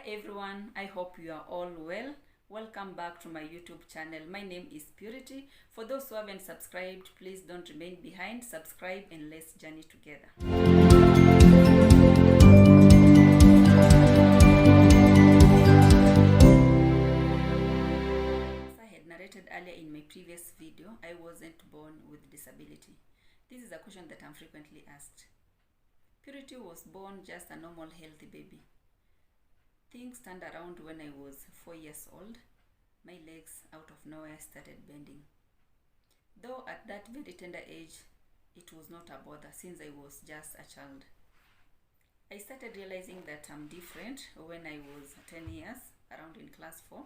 everyone, I hope you are all well. Welcome back to my YouTube channel. My name is Purity. For those who haven't subscribed, please don't remain behind. Subscribe and let's journey together. As I had narrated earlier in my previous video, I wasn't born with disability. This is a question that I'm frequently asked. Purity was born just a normal healthy baby. Things turned around when I was 4 years old. My legs out of nowhere started bending. Though at that very tender age, it was not a bother since I was just a child. I started realizing that I'm different when I was 10 years, around in class 4.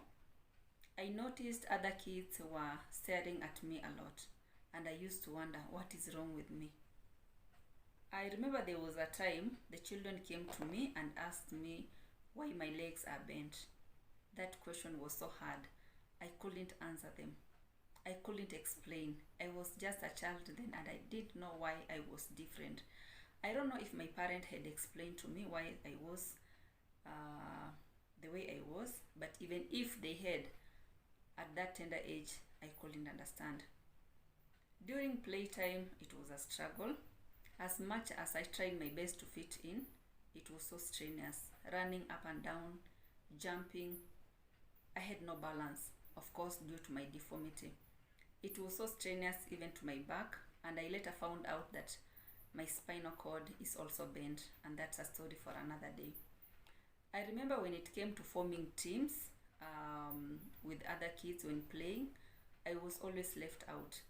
I noticed other kids were staring at me a lot, and I used to wonder what is wrong with me. I remember there was a time the children came to me and asked me why my legs are bent. That question was so hard. I couldn't answer them. I couldn't explain. I was just a child then and I didn't know why I was different. I don't know if my parent had explained to me why I was the way I was, but even if they had, at that tender age, I couldn't understand. During playtime, it was a struggle. As much as I tried my best to fit in, it was so strenuous, running up and down, jumping. I had no balance, of course, due to my deformity. It was so strenuous even to my back, and I later found out that my spinal cord is also bent, and that's a story for another day. I remember when it came to forming teams with other kids when playing, I was always left out.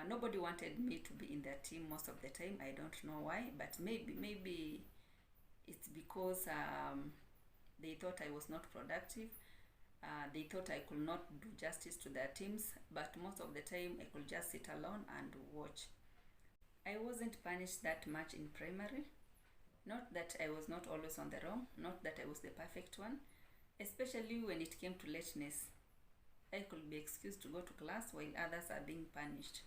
Nobody wanted me to be in their team most of the time. I don't know why, but maybe it's because they thought I was not productive. They thought I could not do justice to their teams, but most of the time I could just sit alone and watch. I wasn't punished that much in primary. Not that I was not always on the wrong, not that I was the perfect one, especially when it came to lateness. I could be excused to go to class while others are being punished.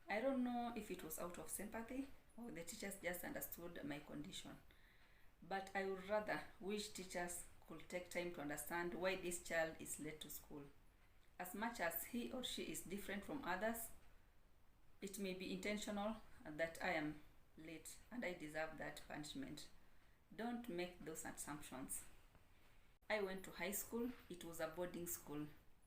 I don't know if it was out of sympathy or the teachers just understood my condition. But I would rather wish teachers could take time to understand why this child is late to school. As much as he or she is different from others, it may be intentional that I am late and I deserve that punishment. Don't make those assumptions. I went to high school. It was a boarding school.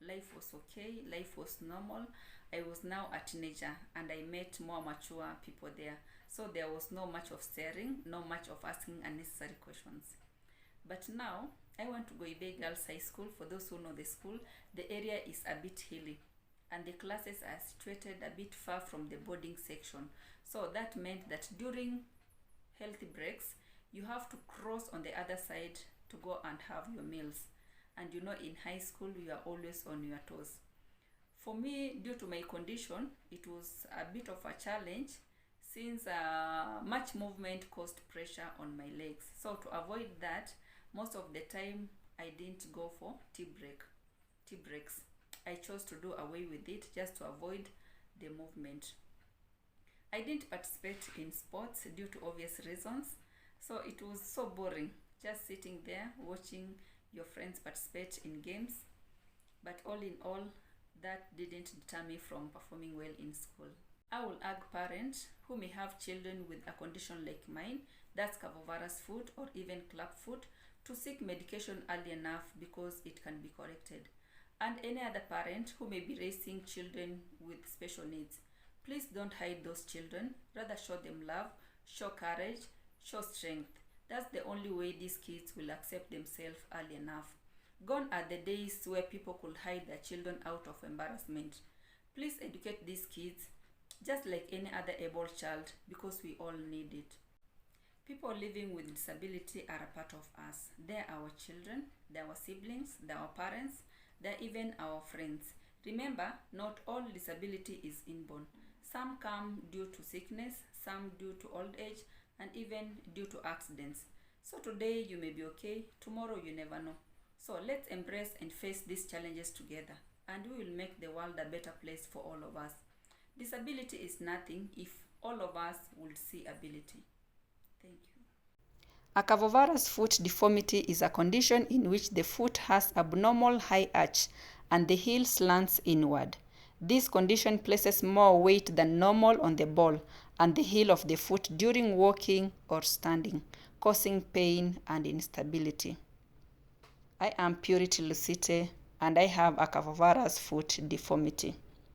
Life was okay, life was normal. I was now a teenager and I met more mature people there. So there was no much of staring, no much of asking unnecessary questions. But now, I went to Goibe Girls High School. For those who know the school, the area is a bit hilly and the classes are situated a bit far from the boarding section. So that meant that during healthy breaks, you have to cross on the other side to go and have your meals. And you know, in high school, you are always on your toes. For me, due to my condition, it was a bit of a challenge since much movement caused pressure on my legs. So to avoid that, most of the time, I didn't go for tea breaks. I chose to do away with it just to avoid the movement. I didn't participate in sports due to obvious reasons. So it was so boring just sitting there watching your friends participate in games. But all in all, that didn't deter me from performing well in school. I will urge parents who may have children with a condition like mine, that's Cavovarus foot or even clubfoot, to seek medication early enough because it can be corrected. And any other parent who may be raising children with special needs, please don't hide those children. Rather show them love, show courage, show strength. That's the only way these kids will accept themselves early enough. Gone are the days where people could hide their children out of embarrassment. Please educate these kids just like any other able child because we all need it. People living with disability are a part of us. They're our children, they're our siblings, they're our parents, they're even our friends. Remember, not all disability is inborn. Some come due to sickness, some due to old age, and even due to accidents. So today you may be okay, tomorrow you never know. So let's embrace and face these challenges together, and we will make the world a better place for all of us. Disability is nothing if all of us will see ability. Thank you. A Cavovarus foot deformity is a condition in which the foot has abnormal high arch and the heel slants inward. This condition places more weight than normal on the ball and the heel of the foot during walking or standing, causing pain and instability. I am Purity Lucite and I have a Cavovarus foot deformity.